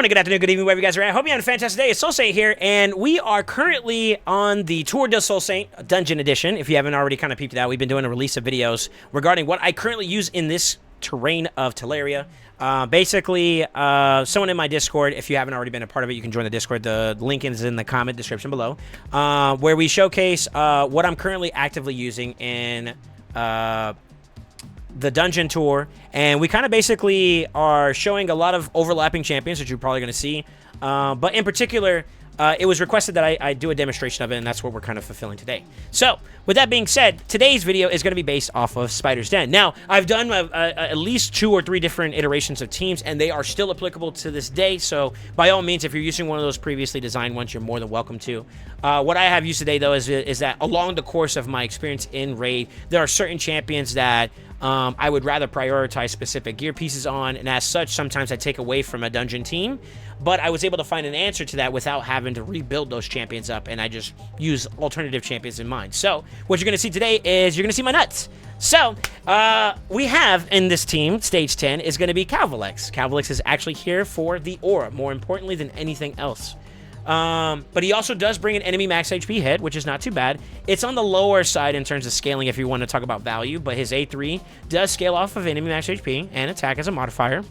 morning, good afternoon, good evening, wherever you guys are at. I hope you're having a fantastic day. It's SoulSaint here, and we are currently on the Tour de SoulSaint Dungeon Edition. If you haven't already kind of peeped it out, we've been doing a release of videos regarding what I currently use in this terrain of Teleria. Basically, someone in my Discord, if you haven't already been a part of it, you can join the Discord. The link is in the comment description below, where we showcase what I'm currently actively using in the dungeon tour, and we kind of basically are showing a lot of overlapping champions that you're probably going to see, but in particular, it was requested that I do a demonstration of it, and that's what we're kind of fulfilling today. So, with that being said, today's video is going to be based off of Spider's Den. Now, I've done at least 2 or 3 different iterations of teams, and they are still applicable to this day, so by all means, if you're using one of those previously designed ones, you're more than welcome to. What I have used today, though, is that along the course of my experience in Raid, there are certain champions that I would rather prioritize specific gear pieces on, and as such, sometimes I take away from a dungeon team, but I was able to find an answer to that without having to rebuild those champions up, and I just use alternative champions in mind. So, what you're going to see today is you're going to see my nuts. So, we have in this team, Stage 10, is going to be Calvalex. Calvalex is actually here for the aura, more importantly than anything else. But he also does bring an enemy max HP hit, which is not too bad. It's on the lower side in terms of scaling if you want to talk about value, but his A3 does scale off of enemy max HP and attack as a modifier.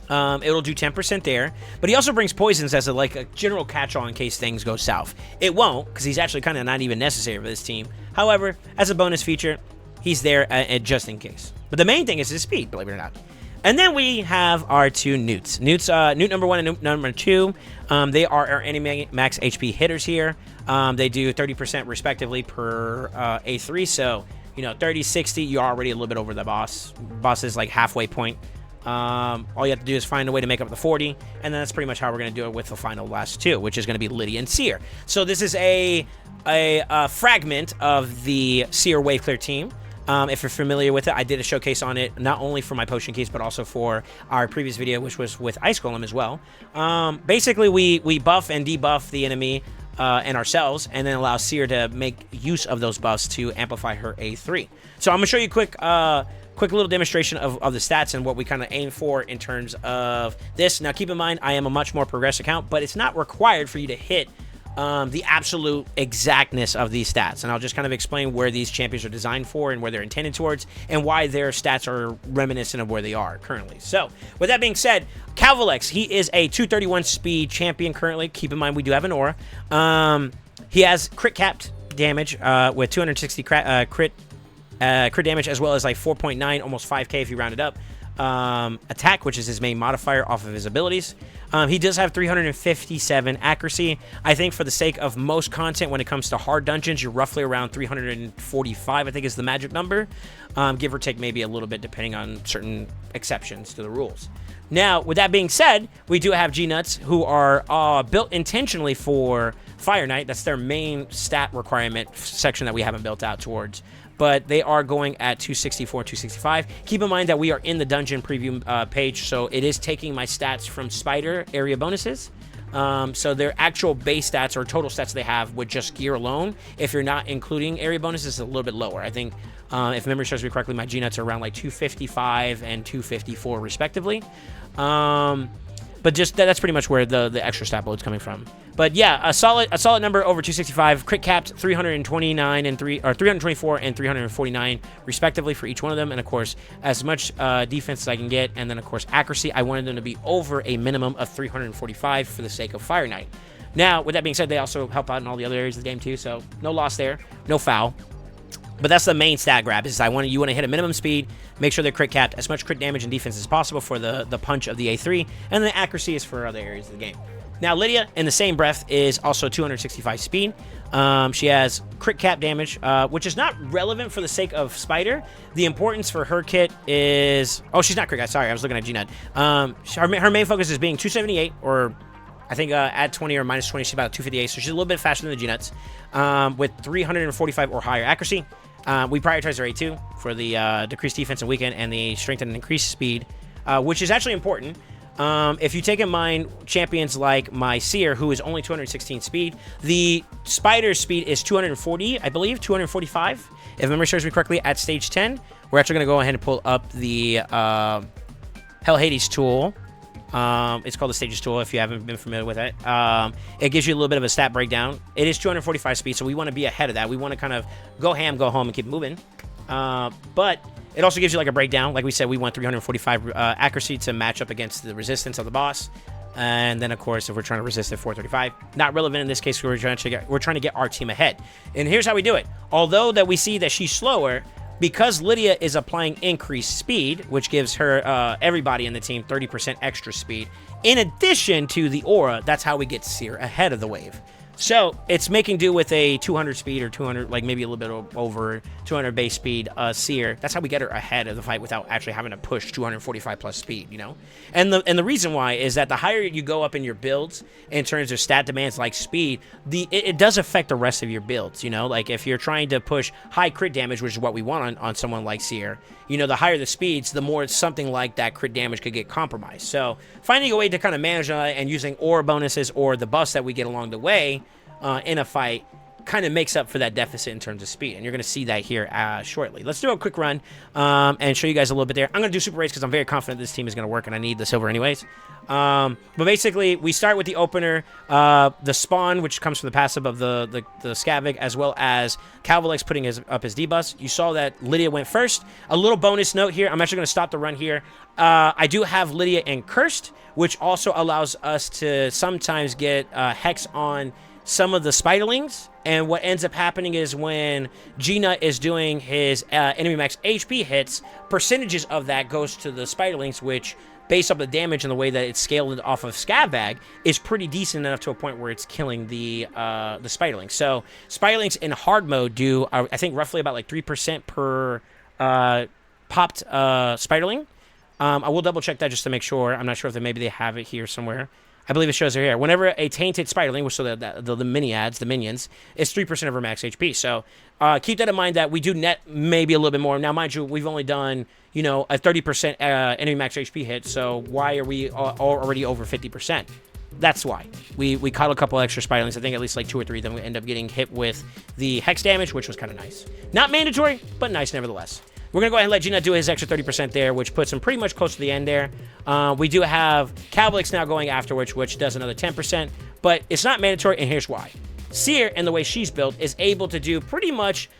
It'll do 10% there, but he also brings poisons as a general catch-all in case things go south. It won't, because he's actually kind of not even necessary for this team. However, as a bonus feature, he's there just in case. But the main thing is his speed, believe it or not. And then we have our 2 Newts. Newt number 1 and Newt number 2. They are our enemy max HP hitters here. They do 30% respectively per A3. So, 30, 60, you're already a little bit over the boss. Boss is like halfway point. All you have to do is find a way to make up the 40. And then that's pretty much how we're going to do it with the final last 2, which is going to be Lydia and Seer. So this is a fragment of the Seer Wave Clear team. If you're familiar with it, I did a showcase on it, not only for my potion keys, but also for our previous video, which was with Ice Golem as well. Basically, we buff and debuff the enemy and ourselves, and then allow Seer to make use of those buffs to amplify her A3. So I'm going to show you a quick little demonstration of the stats and what we kind of aim for in terms of this. Now, keep in mind, I am a much more progressed account, but it's not required for you to hit the absolute exactness of these stats, and I'll just kind of explain where these champions are designed for and where they're intended towards, and why their stats are reminiscent of where they are currently. So, with that being said, Calvalex, he is a 231 speed champion currently. Keep in mind, we do have an aura. He has crit capped damage with 260 crit damage, as well as like 4.9, almost 5k if you round it up. Attack, which is his main modifier off of his abilities. He does have 357 accuracy. I think for the sake of most content when it comes to hard dungeons, you're roughly around 345, I think is the magic number. Give or take maybe a little bit depending on certain exceptions to the rules. Now, with that being said, we do have G-Nuts who are built intentionally for Fire Knight. That's their main stat requirement section that we haven't built out towards. But they are going at 264 and 265. Keep in mind that we are in the dungeon preview page, so it is taking my stats from Spider area bonuses. So their actual base stats or total stats they have with just gear alone, if you're not including area bonuses, is a little bit lower. I think, if memory serves me correctly, my G-Nuts are around like 255 and 254 respectively. But just that's pretty much where the extra stat load's coming from. But yeah, a solid number over 265, crit capped 329 and 324 and 349 respectively for each one of them, and of course as much defense as I can get, and then of course accuracy. I wanted them to be over a minimum of 345 for the sake of Fire Knight. Now, with that being said, they also help out in all the other areas of the game too, so no loss there, no foul. But that's the main stat grab, is you want to hit a minimum speed, make sure they're crit capped, as much crit damage and defense as possible for the punch of the A3, and the accuracy is for other areas of the game. Now, Lydia, in the same breath, is also 265 speed. She has crit cap damage, which is not relevant for the sake of Spider. The importance for her kit is... Oh, she's not crit cap. Sorry, I was looking at G-Nut. Her main focus is being 278, or I think add 20 or minus 20, she's about 258, so she's a little bit faster than the G-Nuts, with 345 or higher accuracy. We prioritize her A2 for the decreased defense and weaken, and the strength and increased speed, which is actually important. If you take in mind champions like my Seer, who is only 216 speed, the Spider's speed is 240, I believe, 245. If memory serves me correctly, at stage 10, we're actually going to go ahead and pull up the Hell Hades tool. It's called the Stages tool if you haven't been familiar with it. It gives you a little bit of a stat breakdown. It is 245 speed, so we want to be ahead of that. We want to kind of go ham, go home, and keep moving. But it also gives you like a breakdown. Like we said, we want 345 accuracy to match up against the resistance of the boss. And then, of course, if we're trying to resist at 435, not relevant in this case. We're trying to get our team ahead. And here's how we do it. Although that we see that she's slower, because Lydia is applying increased speed, which gives her everybody in the team 30% extra speed. In addition to the aura, that's how we get Seer ahead of the wave. So it's making do with a 200 speed or 200, like maybe a little bit over 200 base speed Seer. That's how we get her ahead of the fight without actually having to push 245 plus speed, you know? And the reason why is that the higher you go up in your builds in terms of stat demands like speed, it does affect the rest of your builds, you know? Like if you're trying to push high crit damage, which is what we want on someone like Seer, you know, the higher the speeds, the more something like that crit damage could get compromised. So finding a way to kind of manage that and using aura bonuses or the buffs that we get along the way in a fight kind of makes up for that deficit in terms of speed. And you're going to see that here shortly. Let's do a quick run and show you guys a little bit there. I'm going to do super race because I'm very confident this team is going to work and I need the silver anyways. But basically, we start with the opener, the spawn, which comes from the passive of the Scavig, as well as Calvalex putting up his D-bus. You saw that Lydia went first. A little bonus note here. I'm actually going to stop the run here. I do have Lydia in Cursed, which also allows us to sometimes get Hex on some of the Spiderlings. And what ends up happening is when G-Nut is doing his enemy max HP hits, percentages of that goes to the Spiderlings, which, based on the damage and the way that it's scaled off of Scavag, is pretty decent enough to a point where it's killing the Spiderlings. So Spiderlings in hard mode do, I think, roughly about like 3% per popped Spiderling. I will double check that just to make sure. I'm not sure if maybe they have it here somewhere. I believe it shows it here. Whenever a tainted Spiderling, which so the mini-ads, the minions, is 3% of her max HP. So keep that in mind that we do net maybe a little bit more. Now, mind you, we've only done, you know, a 30% enemy max HP hit. So why are we already over 50%? That's why. We caught a couple extra Spiderlings. I think at least like 2 or 3 of them we end up getting hit with the Hex damage, which was kind of nice. Not mandatory, but nice nevertheless. We're going to go ahead and let G-Nut do his extra 30% there, which puts him pretty much close to the end there. We do have Calvalex now going afterwards, which does another 10%, but it's not mandatory, and here's why. Seer, and the way she's built, is able to do pretty much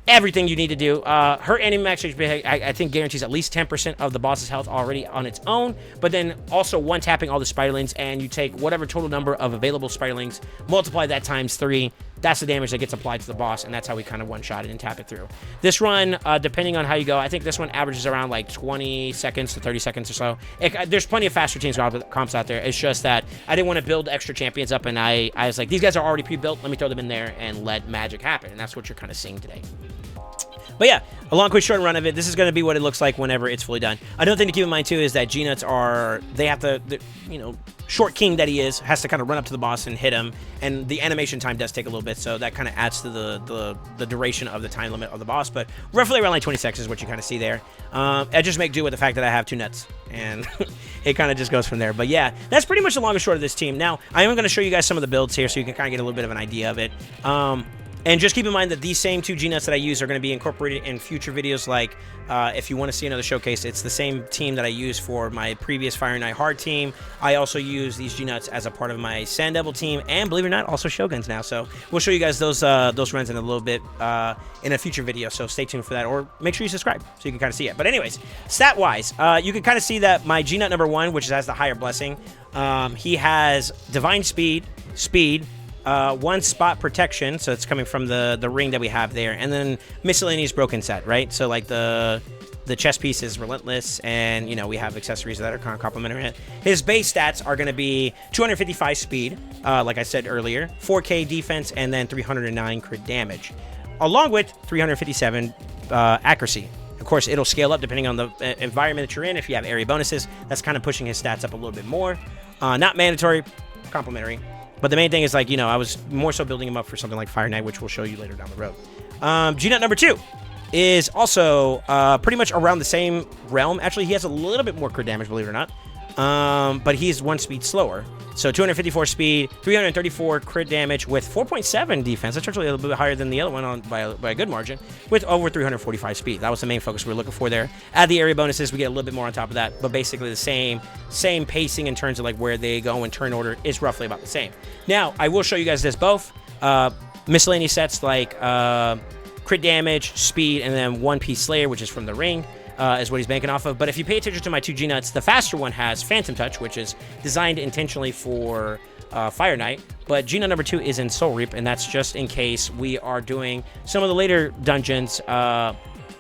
everything you need to do. Her enemy max HP, I think, guarantees at least 10% of the boss's health already on its own, but then also one-tapping all the Spiderlings, and you take whatever total number of available Spiderlings, multiply that times 3, that's the damage that gets applied to the boss, and that's how we kind of one-shot it and tap it through. This run, depending on how you go, I think this one averages around like 20 seconds to 30 seconds or so. There's plenty of fast routines comps out there. It's just that I didn't want to build extra champions up, and I was like, these guys are already pre-built. Let me throw them in there and let magic happen, and that's what you're kind of seeing today. But yeah, a long, quick, short run of it. This is going to be what it looks like whenever it's fully done. Another thing to keep in mind, too, is that G-Nuts they have to, you know, short king that he is, has to kind of run up to the boss and hit him. And the animation time does take a little bit, so that kind of adds to the duration of the time limit of the boss. But roughly around like 20 seconds is what you kind of see there. I just make do with the fact that I have 2 nuts, and it kind of just goes from there. But yeah, that's pretty much the long and short of this team. Now, I am going to show you guys some of the builds here so you can kind of get a little bit of an idea of it. And just keep in mind that these same 2 G-Nuts that I use are going to be incorporated in future videos. Like, if you want to see another showcase, it's the same team that I used for my previous Fire Knight Hard team. I also use these G-Nuts as a part of my Sand Devil team, and believe it or not, also Shoguns now. So we'll show you guys those runs in a little bit in a future video. So stay tuned for that, or make sure you subscribe so you can kind of see it. But anyways, stat-wise, you can kind of see that my G-Nut number 1, which has the higher blessing, he has Divine Speed, 1 spot protection, so it's coming from the ring that we have there, and then miscellaneous broken set, right? So like the chest piece is relentless, and you know we have accessories that are kind of complementary. His base stats are going to be 255 speed, like I said earlier, 4K defense, and then 309 crit damage, along with 357 accuracy. Of course, it'll scale up depending on the environment that you're in. If you have area bonuses, that's kind of pushing his stats up a little bit more. Not mandatory, complementary. But the main thing is, like, you know, I was more so building him up for something like Fire Knight, which we'll show you later down the road. G-Nut number 2 is also pretty much around the same realm. Actually, he has a little bit more crit damage, believe it or not. but he's 1 speed slower. So 254 speed, 334 crit damage with 4.7 defense. That's actually a little bit higher than the other one by a good margin, with over 345 speed. That was the main focus we were looking for there. Add the area bonuses, we get a little bit more on top of that, but basically the same pacing in terms of like where they go in turn order is roughly about the same. Now, I will show you guys this both. Miscellaneous sets like crit damage, speed, and then One Piece Slayer, which is from the ring. Is what he's banking off of. But if you pay attention to my 2 G-Nuts, the faster one has Phantom Touch, which is designed intentionally for Fire Knight. But G-Nut number 2 is in Soul Reap, and that's just in case we are doing some of the later dungeons,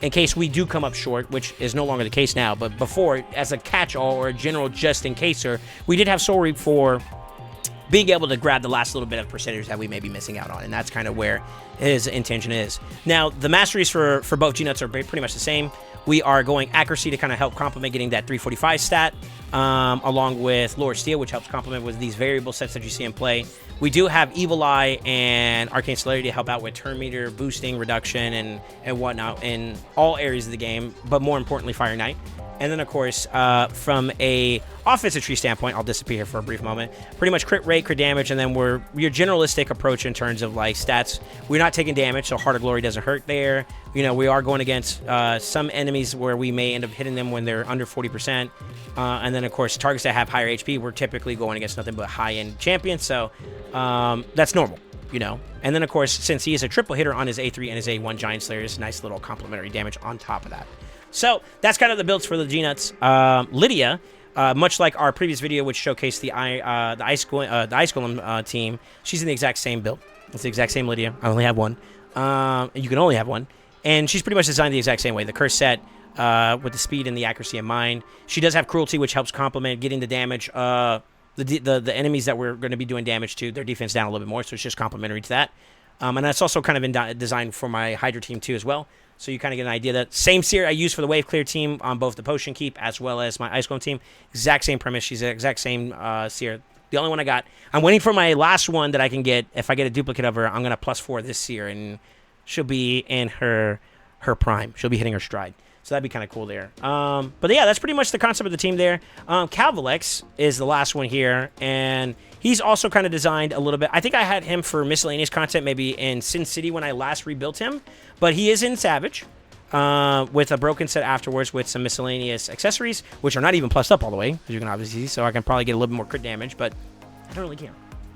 in case we do come up short, which is no longer the case now. But before, as a catch-all or a general just-in-caser, we did have Soul Reap for being able to grab the last little bit of percentage that we may be missing out on, and that's kind of where his intention is. Now, the masteries for both G-Nuts are pretty much the same. We are going accuracy to kind of help complement getting that 345 stat, along with Lore Steel, which helps complement with these variable sets that you see in play. We do have Evil Eye and Arcane Celerity to help out with turn meter, boosting, reduction, and whatnot in all areas of the game, but more importantly, Fire Knight. And then, of course, from a offensive tree standpoint, I'll disappear here for a brief moment. Pretty much crit rate, crit damage, and then we're your generalistic approach in terms of like stats. We're not taking damage, so Heart of Glory doesn't hurt there. You know, we are going against some enemies where we may end up hitting them when they're under 40%. And then, of course, targets that have higher HP, we're typically going against nothing but high-end champions, so that's normal, you know. And then, of course, since he is a triple hitter on his A3 and his A1 Giant Slayer, it's nice little complementary damage on top of that. So that's kind of the builds for the G-Nuts. Lydia, much like our previous video, which showcased the Ice Golem team, she's in the exact same build. It's the exact same Lydia. I only have one. You can only have one. And she's pretty much designed the exact same way. The curse set with the speed and the accuracy in mind. She does have cruelty, which helps complement getting the damage. The enemies that we're going to be doing damage to, their defense down a little bit more, so it's just complementary to that. And that's also kind of been designed for my Hydra team too as well. So you kind of get an idea that same seer I use for the Wave Clear team on both the Potion Keep as well as my Ice Golem team. Exact same premise. She's the exact same seer. The only one I got. I'm waiting for my last one that I can get. If I get a duplicate of her, I'm going to +4 this seer, and she'll be in her prime. She'll be hitting her stride. So that'd be kind of cool there. But yeah, that's pretty much the concept of the team there. Calvalex is the last one here, and he's also kind of designed a little bit. I think I had him for miscellaneous content maybe in Sin City when I last rebuilt him, but he is in Savage with a broken set afterwards with some miscellaneous accessories, which are not even plussed up all the way, as you can obviously see, so I can probably get a little bit more crit damage, but I don't really care.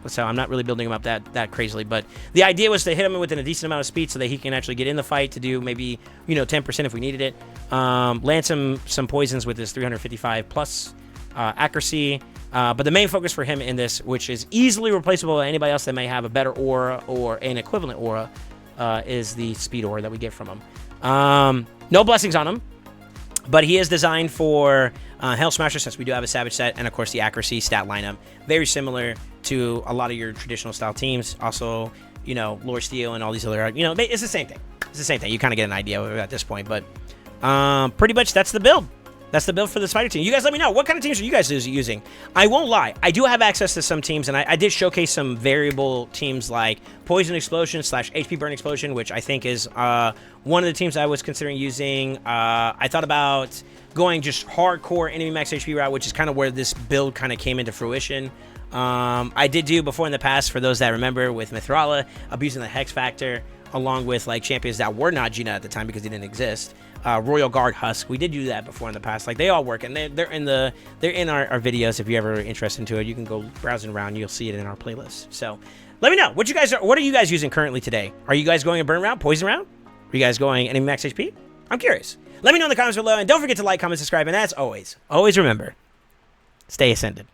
So I'm not really building him up that crazily, but the idea was to hit him within a decent amount of speed so that he can actually get in the fight to do maybe, you know, 10% if we needed it. Land some poisons with his 355 plus accuracy. But the main focus for him in this, which is easily replaceable by anybody else that may have a better aura or an equivalent aura, is the speed aura that we get from him. No blessings on him, but he is designed for Hell Smasher, since we do have a Savage set, and of course the accuracy stat lineup. Very similar to a lot of your traditional style teams. Also, you know, Lore Steel and all these other, you know, it's the same thing. It's the same thing. You kind of get an idea at this point, but pretty much that's the build. That's the build for the Spider team. You guys let me know. What kind of teams are you guys using? I won't lie. I do have access to some teams, and I did showcase some variable teams like Poison Explosion / HP Burn Explosion, which I think is one of the teams I was considering using. I thought about going just hardcore enemy max HP route, which is kind of where this build kind of came into fruition. I did do before in the past, for those that remember, with Mithrala, abusing the Hex Factor, along with like champions that were not Gina at the time because they didn't exist. Royal Guard Husk, we did do that before in the past. Like, they all work, and they're in our videos. If you're ever interested into it, you can go browsing around. You'll see it in our playlist. So let me know what are you guys using currently today. Are you guys going a burn round, poison round? Are you guys going enemy max HP? I'm curious. Let me know in the comments below, and don't forget to like, comment, subscribe, and as always remember, stay ascended.